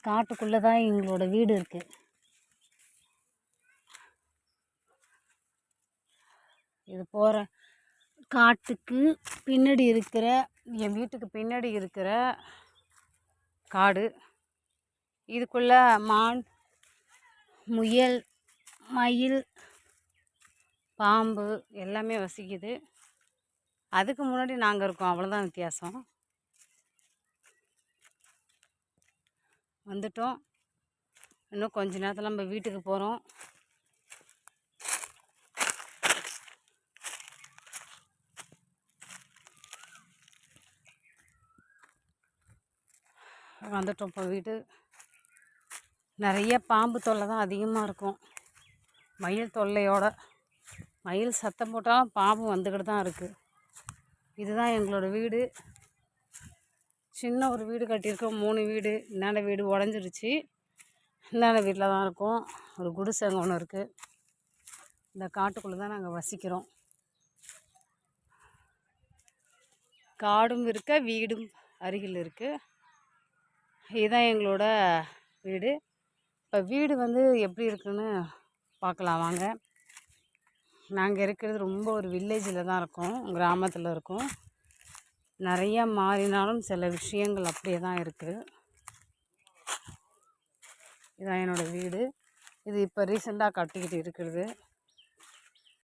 காட்டுக்குள்ளே தான் எங்களோட வீடு இருக்குது. இது போகிற காட்டுக்கு பின்னாடி இருக்கிற என் வீட்டுக்கு பின்னாடி இருக்கிற காடு. இதுக்குள்ளே மான், முயல், மயில், பாம்பு எல்லாமே வசிக்குது. அதுக்கு முன்னாடி நாங்கள் இருக்கோம், அவ்வளோதான் வித்தியாசம். வந்துட்டோம். இன்னும் கொஞ்ச நேரத்தில் நம்ம வீட்டுக்கு போகிறோம். வந்துட்டோம் இப்போ வீடு. நிறைய பாம்பு தொல்லை தான் அதிகமாக இருக்கும், மயில் தொல்லையோட. மயில் சத்தம் போட்டால் பாம்பு வந்துக்கிட்டு தான் இருக்குது. இதுதான் எங்களோட வீடு. சின்ன ஒரு வீடு கட்டியிருக்கோம், 3 வீடு. இந்தாண்ட வீடு உடஞ்சிருச்சு, இந்தாண்ட வீட்டில் தான் இருக்கோம். ஒரு குடிசை அங்கே ஒன்று இருக்குது. இந்த காட்டுக்குள்ளே தான் நாங்கள் வசிக்கிறோம். காடும் இருக்க, வீடும் அருகில் இருக்குது. இதுதான் எங்களோட வீடு. இப்போ வீடு வந்து எப்படி இருக்குன்னு பார்க்கலாம் வாங்க. நாங்கள் இருக்கிறது ரொம்ப ஒரு வில்லேஜில் தான் இருக்கோம், கிராமத்தில் இருக்கோம். நிறையா மாறினாலும் சில விஷயங்கள் அப்படியே தான் இருக்குது. இதுதான் என்னோடய வீடு. இது இப்போ ரீசெண்டாக கட்டிக்கிட்டு இருக்கிறது.